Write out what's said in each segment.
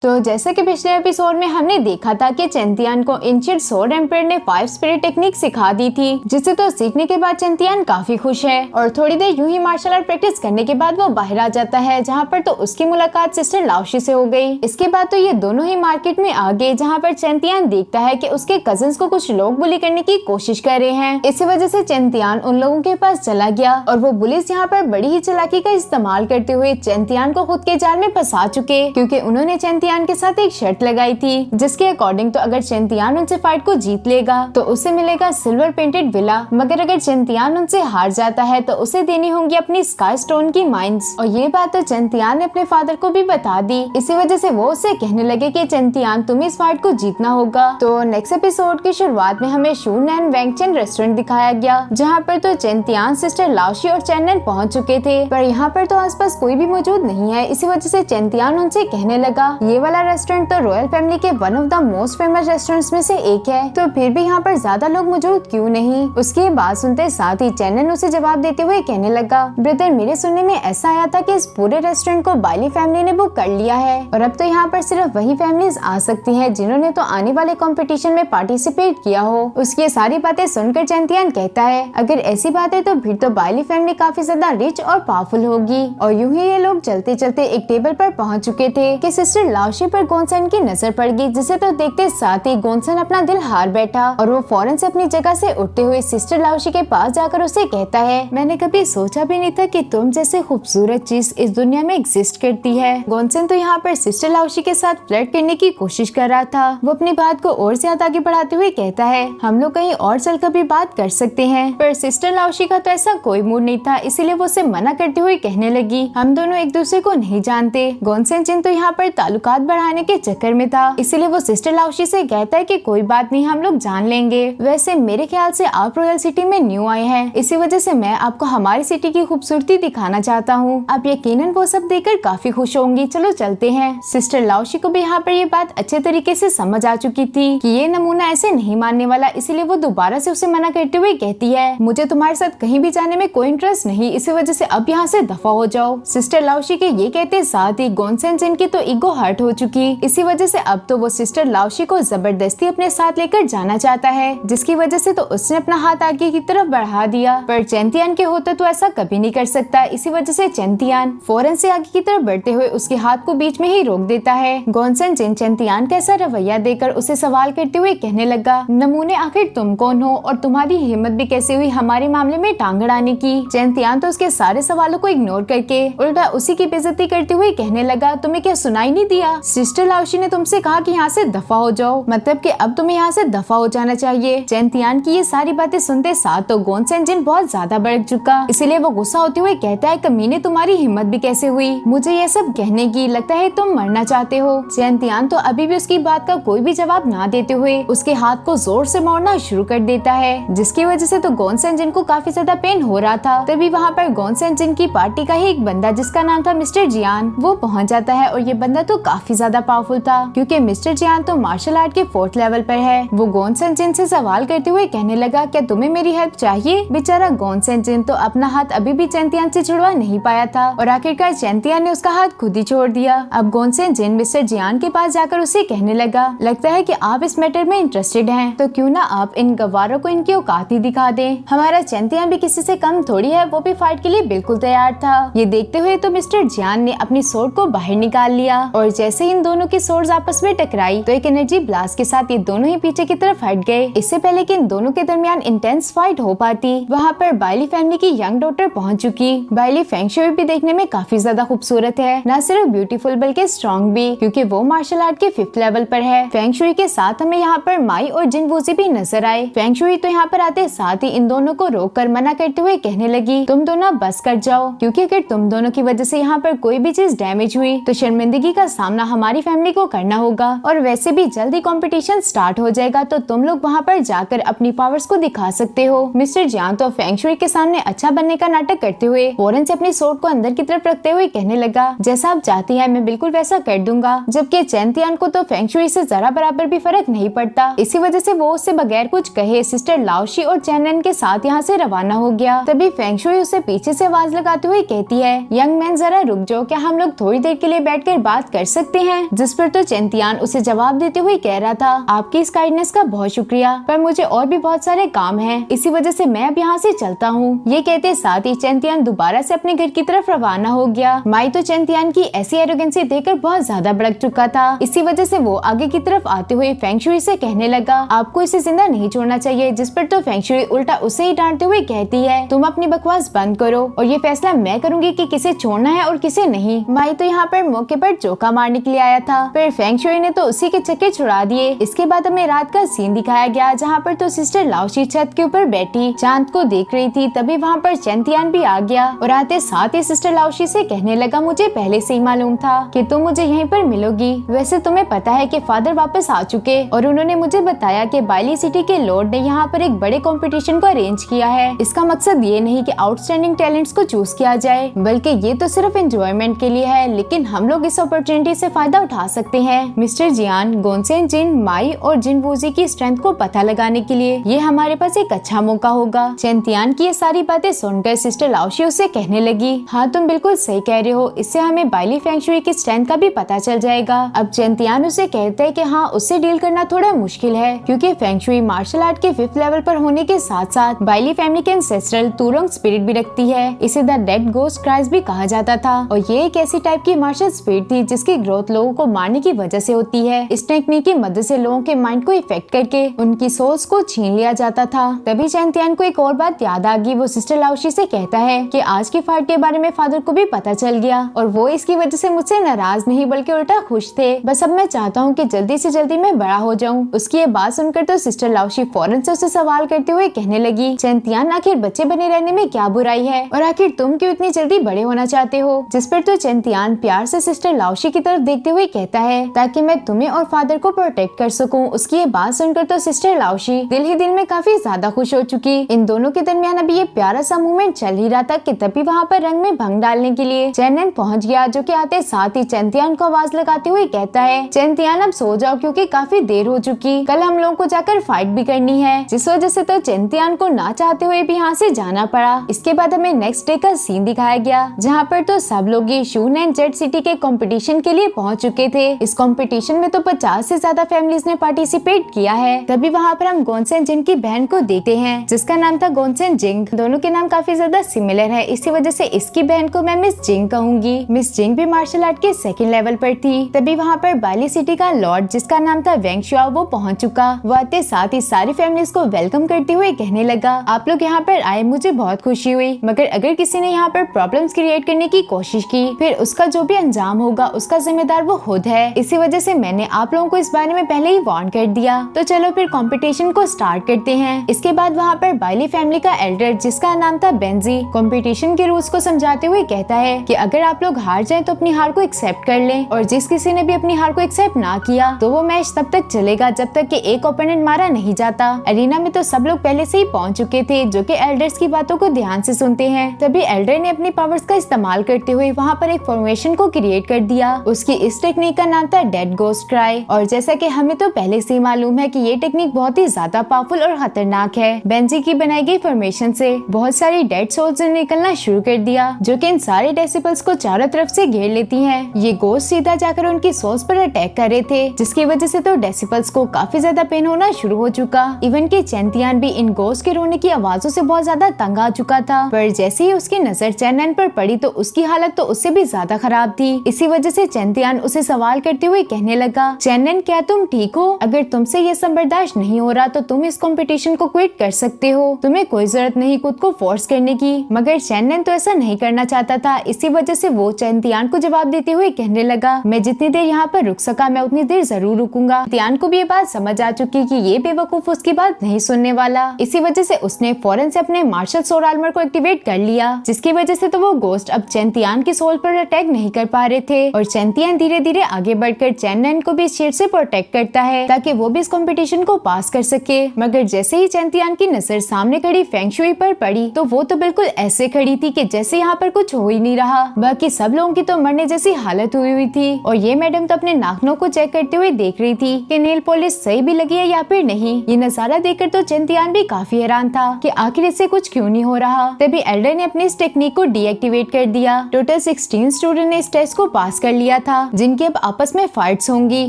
तो जैसा कि पिछले एपिसोड में हमने देखा था कि चेंतियान को एंशिएंट स्वॉर्ड एम्पायर ने 5 स्पिरिट टेक्निक सिखा दी थी, जिसे तो सीखने के बाद चेंतियान काफी खुश है और थोड़ी देर यूं ही मार्शल आर्ट प्रैक्टिस करने के बाद वो बाहर आ जाता है, जहाँ पर तो उसकी मुलाकात सिस्टर लाओशी से हो गई। इसके बाद तो ये दोनों ही मार्केट में आ गए, जहाँ पर चेंतियान देखता है कि उसके कजिन्स को कुछ लोग बुली करने की कोशिश कर रहे हैं। इसी वजह से चेंतियान उन लोगों के पास चला गया और वो पुलिस यहाँ पर बड़ी ही चालाकी का इस्तेमाल करते हुए चेंतियान को खुद के जाल में फंसा चुके, क्योंकि उन्होंने चेंतियान के साथ एक शर्त लगाई थी, जिसके अकॉर्डिंग तो अगर चेंतियान उनसे फाइट को जीत लेगा तो उसे मिलेगा सिल्वर पेंटेड विला, मगर अगर चेंतियान उनसे हार जाता है तो उसे देनी होंगी अपनी स्काई स्टोन की माइंस। और ये बात तो चेंतियान ने अपने फादर को भी बता दी। इसी वजह से वो उससे कहने लगे कि चेंतियान तुम्हें इस फाइट को जीतना होगा। तो नेक्स्ट एपिसोड की शुरुआत में हमें शून एंड वेंगचेन रेस्टोरेंट दिखाया गया, जहाँ पर तो चेंतियान, सिस्टर लाओशी और चेनन पहुँच चुके थे, पर यहाँ पर तो आसपास कोई भी मौजूद नहीं है। इसी वजह से चेंतियान उनसे कहने लगा ये वाला रेस्टोरेंट तो रॉयल फैमिली के one of the most famous restaurants में से एक है, तो फिर भी यहाँ पर ज्यादा लोग मौजूद क्यों नहीं। उसकी बात सुनते साथ ही चेनन उसे जवाब देते हुए कहने लगा, ब्रदर मेरे सुनने में ऐसा आया था कि इस पूरे रेस्टोरेंट को बाइली फैमिली ने बुक कर लिया है और अब तो यहाँ पर सिर्फ वही फैमिलीज आ सकती हैं जिन्होंने तो आने वाले कंपटीशन में पार्टिसिपेट किया हो। उसकी सारी बातें सुनकर चेंतियान कहता है अगर ऐसी बात है तो फिर तो बाइली फैमिली काफी ज्यादा रिच और पावरफुल होगी। और यूं ही ये लोग चलते चलते एक टेबल पर पहुंच चुके थे कि सिस्टर लाओशी पर गोनसन की नजर पड़ गई, जिसे तो देखते साथ ही गोनसन अपना दिल हार बैठा और वो फौरन से अपनी जगह से उठते हुए सिस्टर लाओशी के पास जाकर उसे कहता है मैंने कभी सोचा भी नहीं था कि तुम जैसे खूबसूरत चीज इस दुनिया में एग्जिस्ट करती है। गोनसन तो यहाँ पर सिस्टर लाओशी के साथ फ्लर्ट करने की कोशिश कर रहा था। वो अपनी बात को और ज्यादा आगे बढ़ाते हुए कहता है हम लोग कहीं और चलकर भी बात कर सकते हैं, पर सिस्टर लाओशी का तो ऐसा कोई मूड नहीं था, इसीलिए वो उसे मना करते हुए कहने लगी हम दोनों एक दूसरे को नहीं जानते। गोनसन जिन तो यहाँ पर ताल्लुकात बढ़ाने के चक्कर में था, इसीलिए वो सिस्टर लाओशी से कहता है कि कोई बात नहीं हम लोग जान लेंगे। वैसे मेरे ख्याल से आप रॉयल सिटी में न्यू आए हैं, इसी वजह से मैं आपको हमारी सिटी की खूबसूरती दिखाना चाहता हूँ। आप यकीनन वो सब देखकर काफी खुश होंगी, चलो चलते हैं। सिस्टर लाओशी को भी यहाँ पर ये बात अच्छे तरीके से समझ आ चुकी थी कि ये नमूना ऐसे नहीं मानने वाला, इसीलिए वो दोबारा से उसे मना करते हुए कहती है मुझे तुम्हारे साथ कहीं भी जाने में कोई इंटरेस्ट नहीं, इसी वजह से अब यहाँ से दफा हो जाओ। सिस्टर लाओशी के ये कहते साथ ही गोनसन जिन की तो ईगो हर्ट हो चुकी, इसी वजह से अब तो वो सिस्टर लाओशी को जबरदस्ती अपने साथ लेकर जाना चाहता है, जिसकी वजह से तो उसने अपना हाथ आगे की तरफ बढ़ा दिया, पर चेंतियान के होते तो ऐसा कभी नहीं कर सकता। इसी वजह से चेंतियान फौरन से आगे की तरफ बढ़ते हुए उसके हाथ को बीच में ही रोक देता है। गोनसन जिन चेंतियान का ऐसा रवैया देकर उसे सवाल करते हुए कहने लगा नमूने आखिर तुम कौन हो और तुम्हारी हिम्मत भी कैसे हुई हमारे मामले में टांग अड़ाने की। चेंतियान तो उसके सारे सवालों को इग्नोर करके उल्टा उसी की बेइज्जती करते हुए कहने लगा तुम्हें क्या सुनाई नहीं दिया, सिस्टर लाओशी ने तुमसे कहा कि यहाँ से दफा हो जाओ, मतलब कि अब तुम्हें यहाँ से दफा हो जाना चाहिए। चेंतियान की ये सारी बातें सुनते साथ तो गोनसन जिन बहुत ज्यादा भड़क चुका, इसीलिए वो गुस्सा होते हुए कहता है कमीने तुम्हारी हिम्मत भी कैसे हुई मुझे ये सब कहने की, लगता है तुम मरना चाहते हो। चेंतियान तो अभी भी उसकी बात का कोई भी जवाब ना देते हुए उसके हाथ को जोर से मोड़ना शुरू कर देता है, जिसकी वजह से तो गोनसन जिन को काफी ज्यादा पेन हो रहा था। तभी वहाँ पर गोनसन जिन की पार्टी का ही एक बंदा जिसका नाम था मिस्टर जियान वो पहुँच जाता है, और ये बंदा तो काफी ज्यादा पावरफुल था क्योंकि मिस्टर जियान तो मार्शल आर्ट के 4th लेवल पर है। वो गोनसन जिन से सवाल करते हुए कहने लगा क्या तुम्हें मेरी हेल्प चाहिए। बेचारा गोनसन जिन तो अपना हाथ अभी भी चेंतियान से छुड़वा नहीं पाया था और आखिरकार चेंतियान ने उसका हाथ खुद ही छोड़ दिया। अब गोनसन जिन मिस्टर जियान के पास जाकर उसे कहने लगा लगता है कि आप इस मैटर में इंटरेस्टेड हैं, तो क्यों ना आप इन गवारों को इनकी औकात ही दिखा दें। हमारा चेंतियान भी किसी से कम थोड़ी है, वो भी फाइट के लिए बिल्कुल तैयार था। ये देखते हुए तो मिस्टर जियान ने अपनी सोर्ड को बाहर निकाल लिया और जैसे इन दोनों की सोर्ड्स आपस में टकराई तो एक एनर्जी ब्लास्ट के साथ ये दोनों ही पीछे की तरफ हट गए। इससे पहले कि इन दोनों के दरमियान इंटेंस फाइट हो पाती, वहाँ पर बाइली फैमिली की यंग डॉटर पहुँच चुकी। बाइली फेंगशुई भी देखने में काफी ज्यादा खूबसूरत है, न सिर्फ ब्यूटीफुल बल्कि स्ट्रॉन्ग भी, क्योंकि वो मार्शल आर्ट के 5th लेवल पर है। फेंगशुई के साथ हमें यहाँ पर माई और जिन वूजी भी नजर आए। फेंगशुई तो यहाँ पर आते साथ ही इन दोनों को रोक कर मना करते हुए कहने लगी तुम दोनों बस कर जाओ, क्योंकि अगर तुम दोनों की वजह से यहाँ पर कोई भी चीज डैमेज हुई तो शर्मिंदगी का सामना हमारी फैमिली को करना होगा, और वैसे भी जल्दी कंपटीशन स्टार्ट हो जाएगा तो तुम लोग वहाँ पर जाकर अपनी पावर्स को दिखा सकते हो। मिस्टर जियान तो फेंगशुई के सामने अच्छा बनने का नाटक करते हुए फौरन से अपनी सोर्ड को अंदर की तरफ रखते हुए कहने लगा जैसा आप चाहती हैं मैं बिल्कुल वैसा कर दूंगा। जबकि चेंतियान को तो फेंगशुई से जरा बराबर भी फर्क नहीं पड़ता, इसी वजह से वो उससे बगैर कुछ कहे सिस्टर लाओशी और चेनन के साथ यहाँ से रवाना हो गया। तभी फेंगशुई उसे पीछे से आवाज लगाते हुए कहती है यंग मैन जरा रुक जाओ, क्या हम लोग थोड़ी देर के लिए बैठकर बात कर सकते सकते हैं, जिस पर तो चेंतियान उसे जवाब देते हुए कह रहा था, आपकी इस काइंडनेस का बहुत शुक्रिया, पर मुझे और भी बहुत सारे काम हैं, इसी वजह से मैं अब यहाँ से चलता हूँ। ये कहते साथ ही चेंतियान दोबारा से अपने घर की तरफ रवाना हो गया। माई तो चेंतियान की ऐसी एरोगेंसी देखकर बहुत ज्यादा भड़क चुका था। इसी वजह से वो आगे की तरफ आते हुए फेंगशुई से कहने लगा, आपको इसे जिंदा नहीं छोड़ना चाहिए, जिस पर तो फेंगशुई उल्टा उसे ही डांटते हुए कहती है, तुम अपनी बकवास बंद करो और ये फैसला मैं करूंगी कि किसे छोड़ना है और किसे नहीं। माई तो यहाँ पर मौके पर चौका मारने के लिए आया था, पर फेंगशुई ने तो उसी के चक्के छुड़ा दिए। इसके बाद हमें रात का सीन दिखाया गया, जहाँ पर तो सिस्टर लाओशी छत के ऊपर बैठी चांद को देख रही थी। तभी वहाँ पर चेंतियान भी आ गया और आते साथ ही सिस्टर लाओशी से कहने लगा, मुझे पहले से ही मालूम था कि तुम मुझे यहीं पर मिलोगी। वैसे तुम्हें पता है कि फादर वापस आ चुके और उन्होंने मुझे बताया कि बाइली सिटी के लॉर्ड ने यहाँ पर एक बड़े कंपटीशन को अरेंज किया है। इसका मकसद ये नहीं कि आउटस्टैंडिंग टैलेंट्स को चूज किया जाए, बल्कि ये तो सिर्फ एंजॉयमेंट के लिए है, लेकिन हम लोग इस अपॉर्चुनिटी से फायदा उठा सकते हैं। मिस्टर जियान, गोनसेन जिन, माई और जिन वूजी की स्ट्रेंथ को पता लगाने के लिए ये हमारे पास एक अच्छा मौका होगा। चेंतियान की ये सारी बातें सुनकर सिस्टर लाओशी उससे कहने लगी, हाँ तुम बिल्कुल सही कह रहे हो, इससे हमें बाइली फेंगशुई की स्ट्रेंथ का भी पता चल जाएगा। अब चेंतियान उसे कहते हैं कि हाँ उससे डील करना थोड़ा मुश्किल है, क्योंकि फेंगशुई मार्शल आर्ट के 5th लेवल पर होने के साथ साथ बाइली फैमिली के एंसेस्ट्रल तुरोंग स्पिरिट भी रखती है। इसे द डेड गोस्ट क्राइस भी कहा जाता था और ये एक ऐसी टाइप की मार्शल स्पिरिट थी जिसकी ग्रोथ लोगों को मारने की वजह से होती है। इस टेक्निक की मदद से लोगों के माइंड को इफेक्ट करके उनकी सोल्स को छीन लिया जाता था। तभी चेंतियान को एक और बात याद आ गई। वो सिस्टर लाओशी से कहता है कि आज की फाइट के बारे में फादर को भी पता चल गया और वो इसकी वजह से मुझसे नाराज नहीं बल्कि उल्टा खुश थे। बस अब मैं चाहता हूँ कि जल्दी से जल्दी मैं बड़ा हो जाऊँ। उसकी ये बात सुनकर तो सिस्टर लाओशी फौरन से उसे सवाल करते हुए कहने लगी, चेंतियान आखिर बच्चे बने रहने में क्या बुराई है और आखिर तुम क्यों इतनी जल्दी बड़े होना चाहते हो? जिस पर तो चेंतियान प्यार से सिस्टर लाओशी की तरफ देखते हुए कहता है, ताकि मैं तुम्हें और फादर को प्रोटेक्ट कर सकूं। उसकी ये बात सुनकर तो सिस्टर लाओशी दिल ही दिल में काफी ज्यादा खुश हो चुकी। इन दोनों के दरमियान अभी ये प्यारा सा मूवमेंट चल ही रहा था कि तभी वहाँ पर रंग में भंग डालने के लिए चेनन पहुँच गया, जो कि आते साथ ही चेंतियान को आवाज लगाते हुए कहता है, चेंतियान अब सो जाओ क्योंकि काफी देर हो चुकी, कल हम लोगों को जाकर फाइट भी करनी है। जिस वजह से तो चेंतियान को ना चाहते हुए भी यहाँ से जाना पड़ा। इसके बाद हमें नेक्स्ट डे का सीन दिखाया गया, जहाँ पर तो सब लोग ये शून एंड जेड सिटी के कंपटीशन के लिए पहुँच चुके थे। इस कंपटीशन में तो 50 से ज्यादा फैमिलीज ने पार्टिसिपेट किया है। तभी वहाँ पर हम गोनसेन जिन की बहन को देखते हैं, जिसका नाम था गोनसेन जिंग। दोनों के नाम काफी ज्यादा सिमिलर है, इसी वजह से इसकी बहन को मैं मिस जिंग कहूंगी। मिस जिंग भी मार्शल आर्ट के 2nd लेवल पर थी। तभी वहाँ पर बाइली सिटी का लॉर्ड, जिसका नाम था वेंग शुआ, वो पहुँच चुका। वो आते साथ ही सारी फैमिलीज को वेलकम करते हुए कहने लगा, आप लोग यहाँ पर आए मुझे बहुत खुशी हुई, मगर अगर किसी ने यहाँ पर प्रॉब्लम्स क्रिएट करने की कोशिश की फिर उसका जो भी अंजाम होगा उसका जिम्मेदार वो खुद है। इसी वजह से मैंने आप लोगों को इस बारे में पहले ही वार्न कर दिया। तो चलो फिर कंपटीशन को स्टार्ट करते हैं। इसके बाद वहाँ पर बाइली फैमिली का एल्डर, जिसका नाम था बेंजी, कंपटीशन के रूल्स को समझाते हुए कहता है कि अगर आप लोग हार जाएं तो अपनी हार को एक्सेप्ट कर लें, और जिस किसी ने भी अपनी हार को एक्सेप्ट ना किया तो वो मैच तब तक चलेगा जब तक कि एक ओपोनेंट मारा नहीं जाता। अरीना में तो सब लोग पहले से ही पहुंच चुके थे, जो कि एल्डर्स की बातों को ध्यान से सुनते हैं। तभी एल्डर ने अपनी पावर्स का इस्तेमाल करते हुए वहाँ पर एक फॉर्मेशन को क्रिएट कर दिया। उसकी इस टेक्निक का नाम था डेड गोस्ट क्राई, और जैसा कि हमें तो पहले से ही मालूम है कि ये टेक्निक बहुत ही ज्यादा पावरफुल और खतरनाक है। बेंजी की बनाई गई फॉर्मेशन से बहुत सारी डेड सोल्स ने निकलना शुरू कर दिया, जो कि इन सारे डेसिबल्स को चारों तरफ से घेर लेती हैं। ये गोस्ट सीधा जाकर उनकी सोल्स पर अटैक कर रहे थे, जिसकी वजह से तो डेसिबल्स को काफी ज्यादा पेन होना शुरू हो चुका। इवन कि चेंतियान भी इन गोस्ट के रोने की आवाजों से बहुत ज्यादा तंग आ चुका था। पर जैसे ही उसकी नजर चेनन पर पड़ी तो उसकी हालत तो उससे भी ज्यादा खराब थी। इसी वजह से चेंतियान उसे सवाल करते हुए कहने लगा, चेनन क्या तुम ठीक हो? अगर तुमसे ये सब बर्दाश्त नहीं हो रहा तो तुम इस कंपटीशन को क्विट कर सकते हो, तुम्हें कोई जरूरत नहीं खुद को फोर्स करने की। मगर चेनन तो ऐसा नहीं करना चाहता था। इसी वजह से वो चेंतियान को जवाब देते हुए कहने लगा, मैं जितनी देर यहाँ पर रुक सका मैं उतनी देर जरूर रुकूंगा। चेंतियान को भी ये बात समझ आ चुकी कि ये बेवकूफ उसकी बात नहीं सुनने वाला। इसी वजह से उसने फौरन से अपने मार्शल सोल आर्मर को एक्टिवेट कर लिया, जिसकी वजह से तो वो गोस्ट अब चेंतियान की सोल पर अटैक नहीं कर पा रहे थे। और चेंतियान धीरे धीरे आगे बढ़कर चेनन को भी इस शील्ड से प्रोटेक्ट करता है ताकि वो भी इस कंपटीशन को पास कर सके। मगर जैसे ही चेंतियान की नजर सामने खड़ी फेंगशुई पर पड़ी तो वो तो बिल्कुल ऐसे खड़ी थी कि जैसे यहाँ पर कुछ हो ही नहीं रहा। बाकी सब लोगों की तो मरने जैसी हालत हुई थी। और ये मैडम तो अपने नाखूनों को चेक करते हुए देख रही थी कि नेल पॉलिश सही भी लगी है या फिर नहीं। ये नजारा देखकर तो चेंतियान भी काफी हैरान था कि आखिर इससे कुछ क्यों नहीं हो रहा। तभी एल्डर ने अपनी इस टेक्निक को डीएक्टिवेट कर दिया। टोटल 16 स्टूडेंट ने इस टेस्ट को पास कर लिया था। जिनकी अब आपस में फाइट्स होंगी।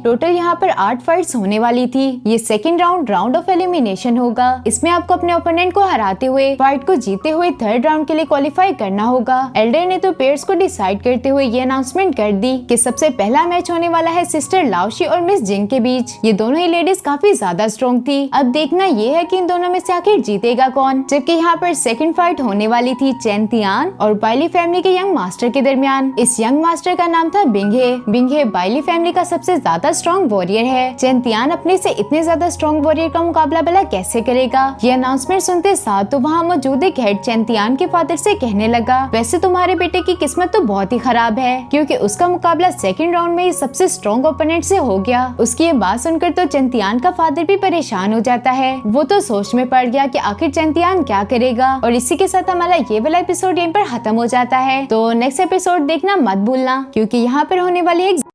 टोटल यहाँ पर 8 फाइट्स होने वाली थी। ये सेकंड राउंड ऑफ एलिमिनेशन होगा। इसमें आपको अपने ओपोनेंट को हराते हुए फाइट को जीते हुए थर्ड राउंड के लिए क्वालिफाई करना होगा। एल्डर ने तो पेयर्स को डिसाइड करते हुए ये अनाउंसमेंट कर दी कि सबसे पहला मैच होने वाला है सिस्टर लाओशी और मिस जिंग के बीच। ये दोनों ही लेडीज काफी ज्यादा स्ट्रॉन्ग थी। अब देखना ये है कि इन दोनों में से आखिर जीतेगा कौन। जबकि यहाँ पर सेकंड फाइट होने वाली थी चेन तियान और बाइली फैमिली के यंग मास्टर के दरमियान। इस यंग मास्टर का नाम था बिंघे। बिंघे बाइली फैमिली का सबसे ज्यादा स्ट्रॉन्ग वॉरियर है। चेन तियान अपने से इतने ज्यादा स्ट्रॉन्ग वॉरियर का मुकाबला भला कैसे करेगा। ये अनाउंसमेंट सुनते साथ तो वहाँ मौजूद एक हेड चेन तियान के फादर से कहने लगा, वैसे तुम्हारे बेटे की किस्मत तो बहुत ही खराब है क्योंकि उसका मुकाबला सेकंड राउंड में ही सबसे स्ट्रॉन्ग ओपोनेंट से हो गया। उसकी ये बात सुनकर तो चेन तियान का फादर भी परेशान हो जाता है। वो तो सोच में पड़ गया कि आखिर चेन तियान क्या करेगा। और इसी के साथ हमारा ये वाला एपिसोड यहीं पर खत्म हो जाता है। तो नेक्स्ट एपिसोड देखना मत भूलना क्योंकि यहाँ पर होने वाली एक